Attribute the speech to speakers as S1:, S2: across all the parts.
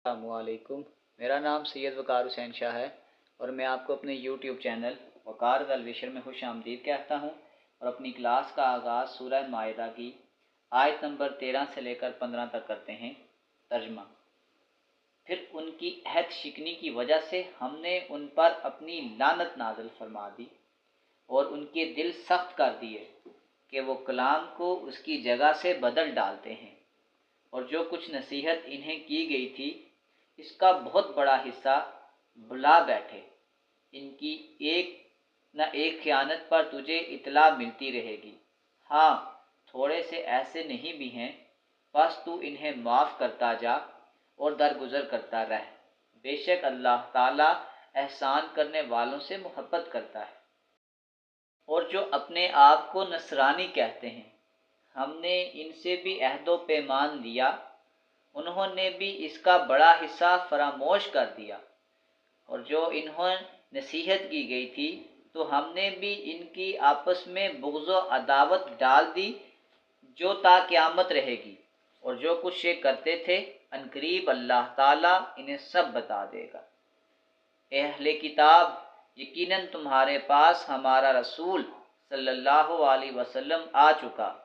S1: अस्सलामुअलैकुम। मेरा नाम सैयद वकार हुसैन शाह है और मैं आपको अपने यूट्यूब चैनल वकार अल विशर में खुश आमदीद कहता हूँ और अपनी क्लास का आगाज़ सूरह माइदा की आयत नंबर 13 से लेकर 15 तक करते हैं। तर्जमा। फिर उनकी अहद शिकनी की वजह से हमने उन पर अपनी लानत नाज़िल फरमा दी और उनके दिल सख्त कर दिए कि वो कलाम को उसकी जगह से बदल डालते हैं, और जो कुछ नसीहत इन्हें की गई थी इसका बहुत बड़ा हिस्सा भुला बैठे। इनकी एक न एक ख़यानत पर तुझे इत्तला मिलती रहेगी। हाँ, थोड़े से ऐसे नहीं भी हैं, बस तू इन्हें माफ़ करता जा और दरगुजर करता रह। बेशक अल्लाह ताला एहसान करने वालों से मोहब्बत करता है। और जो अपने आप को नसरानी कहते हैं, हमने इनसे भी अहदो पैमान लिया, उन्होंने भी इसका बड़ा हिस्सा फरामोश कर दिया। और जो इन्हों नसीहत की गई थी तो हमने भी इनकी आपस में बुग़्ज़ व अदावत डाल दी जो ता क़यामत रहेगी। और जो कुछ ये करते थे अनकरीब अल्लाह ताला इन्हें सब बता देगा। ए अहले किताब, यकीनन तुम्हारे पास हमारा रसूल सल्लल्लाहु अलैहि वसल्लम आ चुका,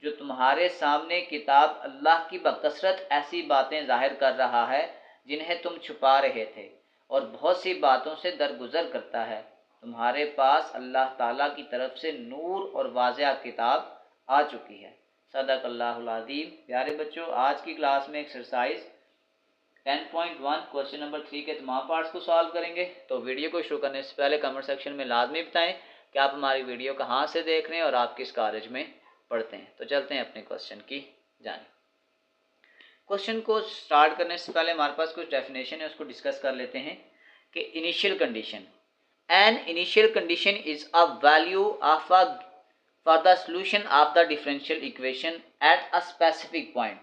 S1: जो तुम्हारे सामने किताब अल्लाह की बकसरत ऐसी बातें ज़ाहिर कर रहा है जिन्हें तुम छुपा रहे थे, और बहुत सी बातों से दरगुजर करता है। तुम्हारे पास अल्लाह ताला की तरफ से नूर और वाज़िह किताब आ चुकी है। सदक़ल्लाहुल अज़ीम। प्यारे बच्चों, आज की क्लास में एक्सरसाइज 10.1 क्वेश्चन नंबर 3 के तमाम पार्ट्स को सॉल्व करेंगे। तो वीडियो को शुरू करने से पहले कमेंट सेक्शन में लाजमी बताएं कि आप हमारी वीडियो कहाँ से देख रहे हैं और आप किस कॉलेज में पढ़ते हैं। तो चलते हैं अपने क्वेश्चन की जानिब। क्वेश्चन को स्टार्ट करने से पहले हमारे पास कुछ डेफिनेशन है, उसको डिस्कस कर लेते हैं कि initial condition. An initial condition is a value of a for the solution of the differential equation at a specific point.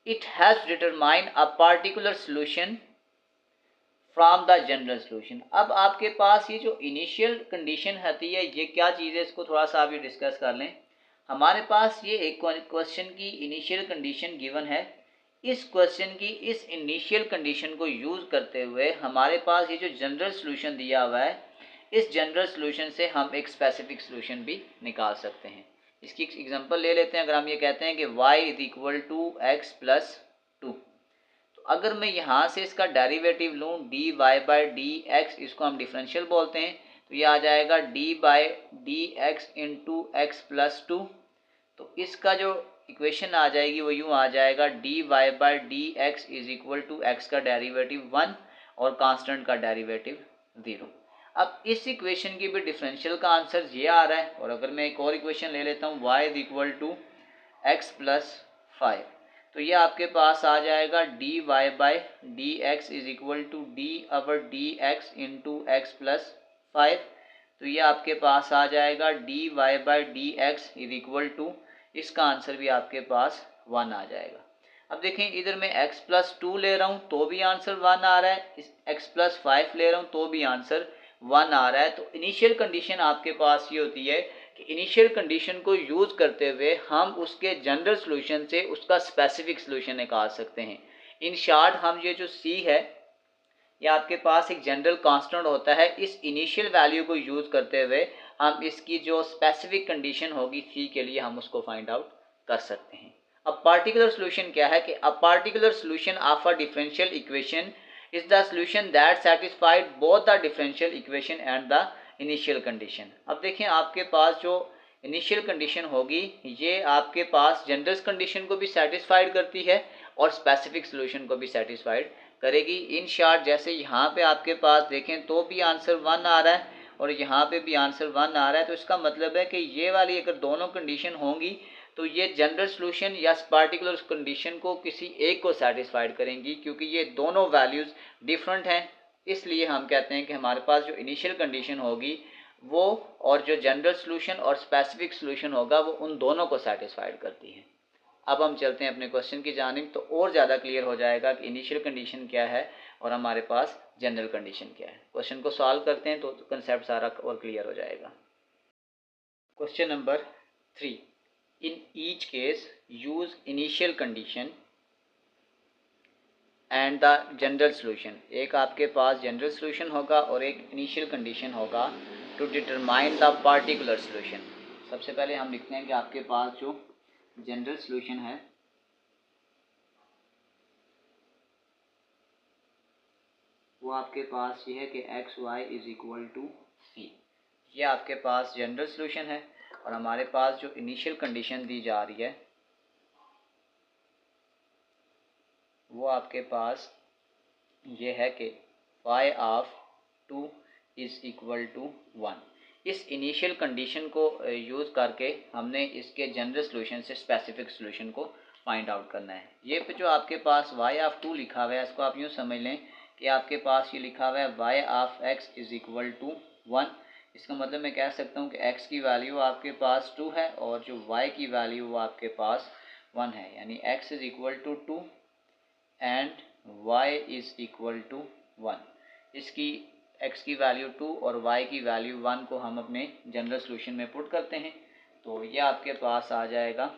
S1: It has determined a particular solution from the general solution। अब आपके पास ये जो initial condition होती है, ये क्या चीज़ है, इसको थोड़ा सा अभी डिस्कस कर लें। हमारे पास ये एक क्वेश्चन की इनिशियल कंडीशन गिवन है। इस क्वेश्चन की इस इनिशियल कंडीशन को यूज़ करते हुए हमारे पास ये जो जनरल सॉल्यूशन दिया हुआ है, इस जनरल सॉल्यूशन से हम एक स्पेसिफिक सॉल्यूशन भी निकाल सकते हैं। इसकी एग्जांपल ले लेते हैं। अगर हम ये कहते हैं कि y is equal to x plus two, तो अगर मैं यहाँ से इसका डेरिवेटिव लूँ dy बाई डी एक्स, इसको हम डिफरेंशियल बोलते हैं, तो ये आ जाएगा d by d x into x plus two. तो इसका जो इक्वेशन आ जाएगी वो यूँ आ जाएगा dy by d x is equal to x का डेरिवेटिव 1 और कांस्टेंट का डेरिवेटिव 0। अब इस इक्वेशन की भी डिफरेंशियल का आंसर ये आ रहा है। और अगर मैं एक और इक्वेशन ले लेता हूँ y is equal to x plus 5, तो ये आपके पास आ जाएगा dy by d x is equal to d over d x into x plus 5। तो ये आपके पास आ जाएगा dy by d x is equal to, इसका आंसर भी आपके पास 1 आ जाएगा। अब देखें, इधर मैं x प्लस 2 ले रहा हूँ तो भी आंसर 1 आ रहा है, इस x प्लस 5 ले रहा हूँ तो भी आंसर 1 आ रहा है। तो इनिशियल कंडीशन आपके पास ये होती है कि इनिशियल कंडीशन को यूज़ करते हुए हम उसके जनरल सॉल्यूशन से उसका स्पेसिफिक सॉल्यूशन निकाल सकते हैं। इन शॉर्ट, हम ये जो c है, ये आपके पास एक जनरल कांस्टेंट होता है। इस इनिशियल वैल्यू को यूज़ करते हुए हम इसकी जो स्पेसिफिक कंडीशन होगी c के लिए, हम उसको फाइंड आउट कर सकते हैं। अब पार्टिकुलर सॉल्यूशन क्या है कि a particular solution of a differential equation is the solution that satisfied both the differential equation and the initial condition. अब देखें, आपके पास जो इनिशियल कंडीशन होगी ये आपके पास जनरल कंडीशन को भी सेटिस्फाइड करती है और स्पेसिफिक सॉल्यूशन को भी सेटिस्फाइड करेगी। इन शॉर्ट, जैसे यहाँ पे आपके पास देखें तो भी आंसर 1 आ रहा है और यहाँ पे भी आंसर 1 आ रहा है, तो इसका मतलब है कि ये वाली अगर दोनों कंडीशन होंगी तो ये जनरल सॉल्यूशन या पार्टिकुलर कंडीशन को किसी एक को सेटिस्फाइड करेंगी, क्योंकि ये दोनों वैल्यूज़ डिफरेंट हैं। इसलिए हम कहते हैं कि हमारे पास जो इनिशियल कंडीशन होगी वो और जो जनरल सॉल्यूशन और स्पेसिफिक सॉल्यूशन होगा वो उन दोनों को सेटिस्फाइड करती है। अब हम चलते हैं अपने क्वेश्चन की जानिब, तो और ज़्यादा क्लियर हो जाएगा कि इनिशियल कंडीशन क्या है और हमारे पास जनरल कंडीशन क्या है। क्वेश्चन को सॉल्व करते हैं तो कंसेप्ट सारा और क्लियर हो जाएगा। Question number 3, in each case use initial condition and the general solution, एक आपके पास जनरल सोल्यूशन होगा और एक इनिशियल कंडीशन होगा to determine the particular solution. सबसे पहले हम लिखते हैं कि आपके पास जो जनरल सोल्यूशन है वो आपके पास ये है कि x y is equal to c, ये आपके पास जनरल सोल्यूशन है। और हमारे पास जो इनिशियल कंडीशन दी जा रही है वो आपके पास ये है कि y of 2 is equal to 1। इस इनिशियल कंडीशन को यूज़ करके हमने इसके जनरल सोल्यूशन से स्पेसिफिक सोल्यूशन को फाइंड आउट करना है। ये पे जो आपके पास y ऑफ 2 लिखा हुआ है इसको आप यूँ समझ लें कि आपके पास ये लिखा हुआ है y of x is equal to 1। इसका मतलब मैं कह सकता हूँ कि x की वैल्यू आपके पास 2 है और जो y की वैल्यू वो आपके पास 1 है, यानी x is equal to 2 and y is equal to 1। इसकी x की वैल्यू 2 और y की वैल्यू 1 को हम अपने जनरल सोल्यूशन में पुट करते हैं तो ये आपके पास आ जाएगा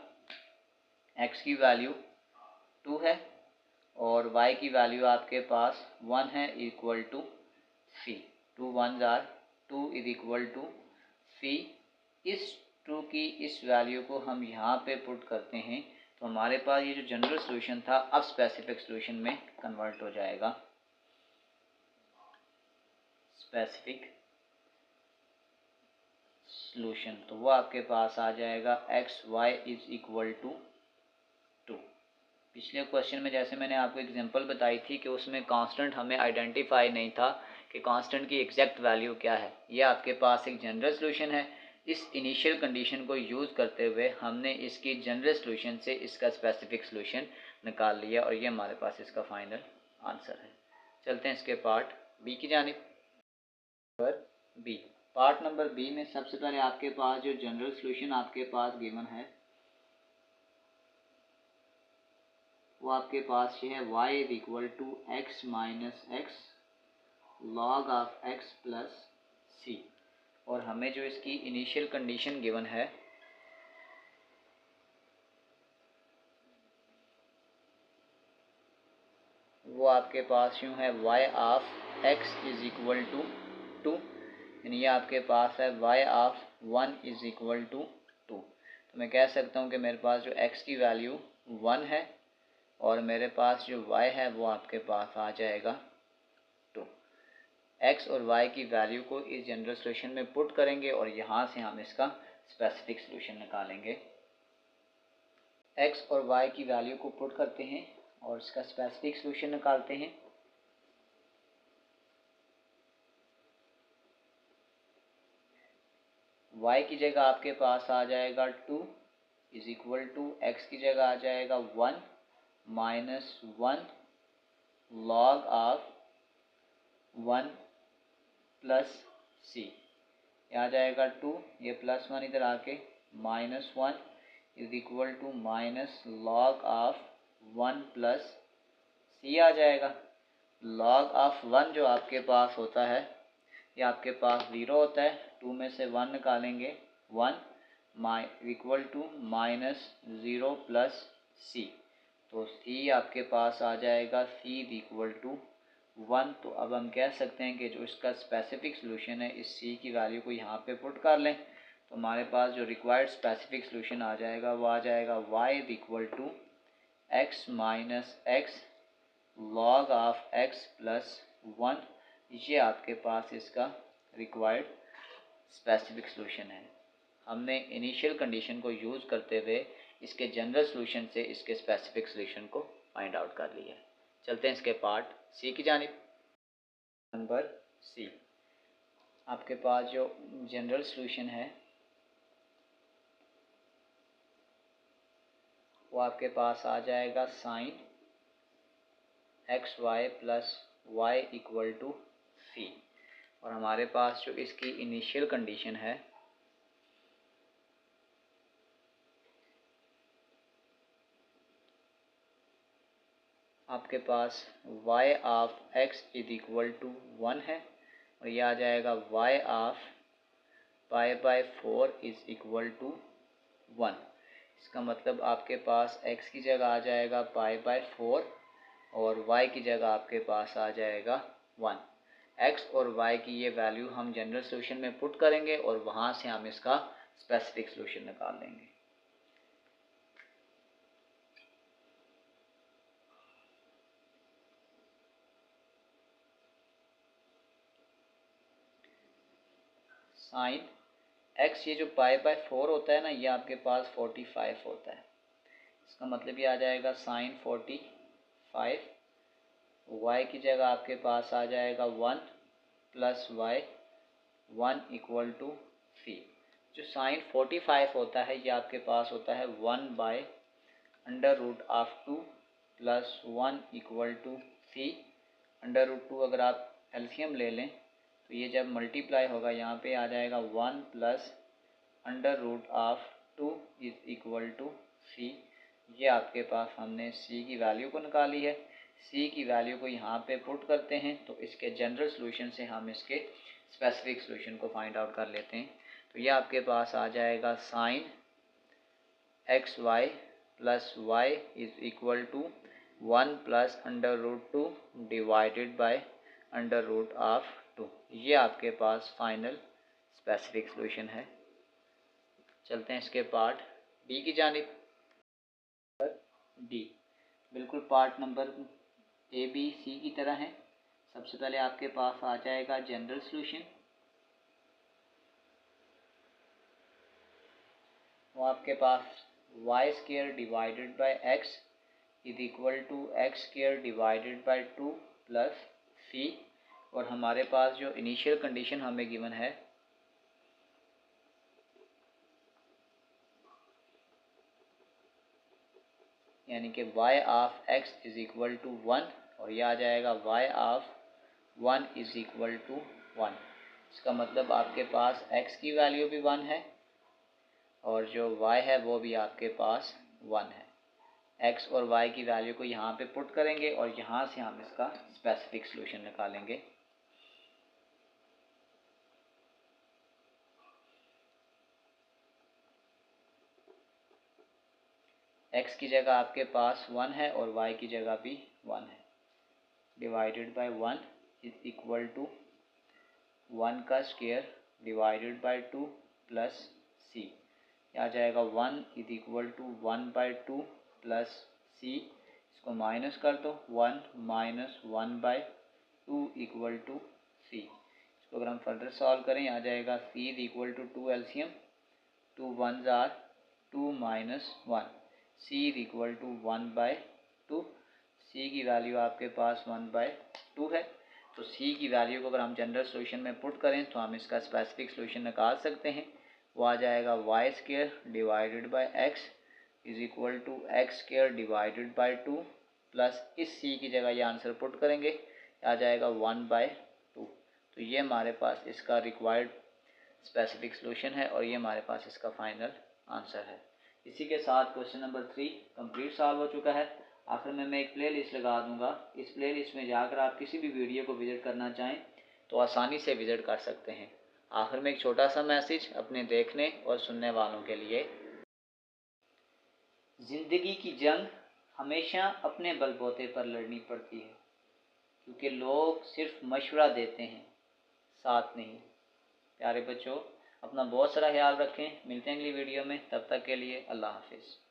S1: x की वैल्यू 2 है और y की वैल्यू आपके पास 1 है equal to c। 2 1 or 2 is equal to c। इस 2 की इस वैल्यू को हम यहाँ पे पुट करते हैं तो हमारे पास ये जो जनरल सोल्यूशन था अब स्पेसिफिक सोल्यूशन में कन्वर्ट हो जाएगा। स्पेसिफिक सोल्यूशन तो वो आपके पास आ जाएगा x y is equal to 2। पिछले क्वेश्चन में जैसे मैंने आपको एग्जांपल बताई थी कि उसमें कांस्टेंट हमें आइडेंटिफाई नहीं था कि कांस्टेंट की एग्जैक्ट वैल्यू क्या है। ये आपके पास एक जनरल सोल्यूशन है। इस इनिशियल कंडीशन को यूज़ करते हुए हमने इसकी जनरल सोल्यूशन से इसका स्पेसिफिक सोल्यूशन निकाल लिया और ये हमारे पास इसका फाइनल आंसर है। चलते हैं इसके पार्ट बी की जानिब। Number B, part number B में सबसे पहले आपके पास जो जनरल सोल्यूशन आपके पास गिवन है वो आपके पास ये है y is equal to x minus x log of x plus c. और हमें जो इसकी इनिशियल कंडीशन गिवन है वो आपके पास यूँ है y of x is equal to 2, यानी ये आपके पास है y of 1 is equal to 2। तो मैं कह सकता हूँ कि मेरे पास जो x की वैल्यू 1 है और मेरे पास जो y है वो आपके पास आ जाएगा 2। x और y की वैल्यू को इस जनरल सोल्यूशन में पुट करेंगे और यहाँ से हम इसका स्पेसिफिक सोल्यूशन निकालेंगे। x और y की वैल्यू को पुट करते हैं और इसका स्पेसिफिक सोल्यूशन निकालते हैं। y की जगह आपके पास आ जाएगा 2 इज इक्वल टू एक्स की जगह आ जाएगा 1 माइनस 1 लॉग ऑफ 1 प्लस सी। आ जाएगा 2, ये प्लस 1 इधर आके minus 1 is equal to minus log of 1 plus सी आ जाएगा। लॉग ऑफ 1 जो आपके पास होता है ये आपके पास 0 होता है, 2 में से 1 निकालेंगे 1 इक्वल टू माइनस 0 प्लस सी। तो सी आपके पास आ जाएगा सी इक्वल टू 1। तो अब हम कह सकते हैं कि जो इसका स्पेसिफिक सोल्यूशन है इस सी की वैल्यू को यहाँ पे पुट कर लें तो हमारे पास जो रिक्वायर्ड स्पेसिफिक सोल्यूशन आ जाएगा वो आ जाएगा y equal to x minus x log of x plus 1। ये आपके पास इसका रिक्वायर्ड स्पेसिफिक सोल्यूशन है। हमने इनिशियल कंडीशन को यूज़ करते हुए इसके जनरल सोल्यूशन से इसके स्पेसिफिक सोल्यूशन को फाइंड आउट कर लिया है। चलते हैं इसके पार्ट सी की जानिब। नंबर सी, आपके पास जो जनरल सोल्यूशन है वो आपके पास आ जाएगा sine x y plus y equal to c. और हमारे पास जो इसकी इनिशियल कंडीशन है आपके पास y of x is equal to 1 है और यह आ जाएगा y of pi by 4 is equal to 1। इसका मतलब आपके पास x की जगह आ जाएगा पाई बाय 4 और y की जगह आपके पास आ जाएगा 1। x और y की ये वैल्यू हम जनरल सोल्यूशन में पुट करेंगे और वहाँ से हम इसका स्पेसिफिक सोल्यूशन निकाल लेंगे। साइन x, ये जो π/4 होता है ना, ये आपके पास 45 होता है। इसका मतलब ये आ जाएगा साइन 45। y की जगह आपके पास आ जाएगा 1 plus y 1 equal to c। जो साइन 45 होता है ये आपके पास होता है 1/√2 प्लस 1 इक्वल टू c। √2 अगर आप एलसीएम ले लें तो ये जब मल्टीप्लाई होगा यहाँ पे आ जाएगा 1 plus √2 is equal to c। ये आपके पास हमने c की वैल्यू को निकाली है। c की वैल्यू को यहाँ पे पुट करते हैं तो इसके जनरल सॉल्यूशन से हम इसके स्पेसिफिक सॉल्यूशन को फाइंड आउट कर लेते हैं। तो ये आपके पास आ जाएगा sine xy plus y is equal to 1 plus √2 divided by √2। ये आपके पास फाइनल स्पेसिफिक सॉल्यूशन है। चलते हैं इसके पार्ट डी की जानिब। डी बिल्कुल part number A B C की तरह है। सबसे पहले आपके पास आ जाएगा जनरल सॉल्यूशन। वो आपके पास y square divided by x is equal to x square divided by 2 plus c. और हमारे पास जो इनिशियल कंडीशन हमें गिवन है यानी कि y of x is equal to 1 और यह आ जाएगा y of 1 is equal to 1। इसका मतलब आपके पास x की वैल्यू भी 1 है और जो y है वो भी आपके पास 1 है। x और y की वैल्यू को यहाँ पे पुट करेंगे और यहाँ से हम इसका स्पेसिफिक सॉल्यूशन निकालेंगे। x की जगह आपके पास 1 है और y की जगह भी 1 है। Divided by 1 is equal to 1 का स्क्वायर डिवाइडेड बाय 2 प्लस सी। आ जाएगा 1 is equal to 1/2 plus C. इसको माइनस कर दो 1 माइनस 1/2 इक्वल टू सी। इसको अगर हम फर्दर सॉल्व करें आ जाएगा C is equal to 2 LCM 2 1s are 2 minus 1। C is equal to 1/2। सी की वैल्यू आपके पास 1/2 है। तो सी की वैल्यू को अगर हम जनरल सॉल्यूशन में पुट करें तो हम इसका स्पेसिफिक सॉल्यूशन निकाल सकते हैं। वो आ जाएगा y square divided by x is equal to x square divided by 2 plus इस सी की जगह ये आंसर पुट करेंगे आ जाएगा 1/2। तो ये हमारे पास इसका रिक्वायर्ड स्पेसिफिक सॉल्यूशन है और ये हमारे पास इसका फाइनल आंसर है। इसी के साथ क्वेश्चन नंबर 3 कंप्लीट सॉल्व हो चुका है। आखिर में मैं एक प्ले लिस्ट लगा दूंगा। इस प्ले लिस्ट में जाकर आप किसी भी वीडियो को विज़िट करना चाहें तो आसानी से विज़िट कर सकते हैं। आखिर में एक छोटा सा मैसेज अपने देखने और सुनने वालों के लिए। ज़िंदगी की जंग हमेशा अपने बलबूते पर लड़नी पड़ती है क्योंकि लोग सिर्फ मशवरा देते हैं, साथ नहीं। प्यारे बच्चों, अपना बहुत सारा ख्याल रखें। मिलते हैं अगली वीडियो में, तब तक के लिए अल्लाह हाफिज़।